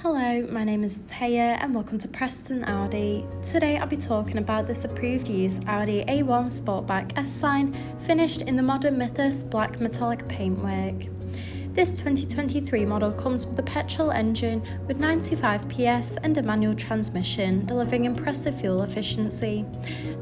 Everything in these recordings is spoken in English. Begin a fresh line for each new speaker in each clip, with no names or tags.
Hello, my name is Taya and welcome to Preston Audi. Today I'll be talking about this approved use Audi A1 Sportback S-Line finished in the modern Mythos Black metallic paintwork. This 2023 model comes with a petrol engine with 95 PS and a manual transmission, delivering impressive fuel efficiency.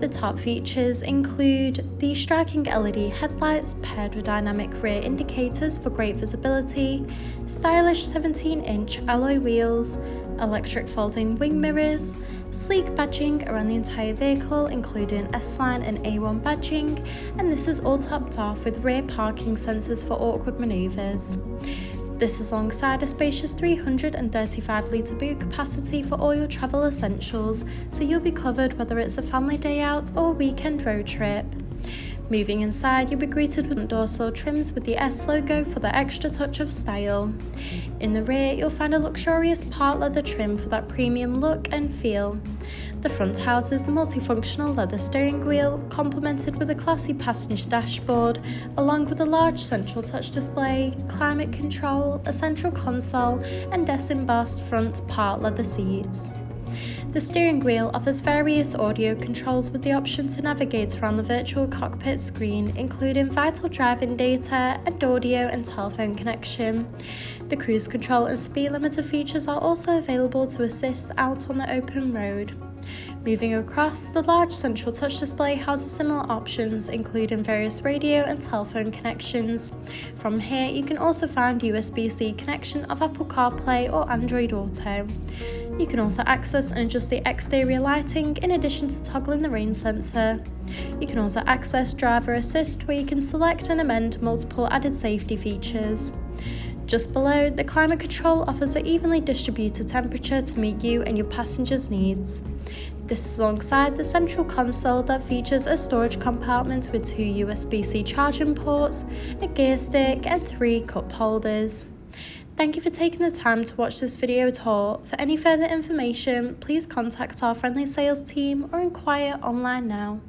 The top features include the striking LED headlights paired with dynamic rear indicators for great visibility, stylish 17-inch alloy wheels, electric folding wing mirrors, sleek badging around the entire vehicle including S-Line and A1 badging, and this is all topped off with rear parking sensors for awkward manoeuvres. This is alongside a spacious 335 litre boot capacity for all your travel essentials, so you'll be covered whether it's a family day out or weekend road trip. Moving inside, you'll be greeted with dorsal trims with the S logo for the extra touch of style. In the rear, you'll find a luxurious part leather trim for that premium look and feel. The front houses the multifunctional leather steering wheel, complemented with a classy passenger dashboard, along with a large central touch display, climate control, a central console, and embossed front part leather seats. The steering wheel offers various audio controls with the option to navigate around the virtual cockpit screen, including vital driving data and audio and telephone connection. The cruise control and speed limiter features are also available to assist out on the open road. Moving across, the large central touch display houses similar options, including various radio and telephone connections. From here, you can also find USB-C connection of Apple CarPlay or Android Auto. You can also access and adjust the exterior lighting in addition to toggling the rain sensor. You can also access driver assist, where you can select and amend multiple added safety features. Just below, the climate control offers an evenly distributed temperature to meet you and your passengers' needs. This is alongside the central console that features a storage compartment with 2 USB-C charging ports, a gear stick and 3 cup holders. Thank you for taking the time to watch this video tour. For any further information, please contact our friendly sales team or inquire online now.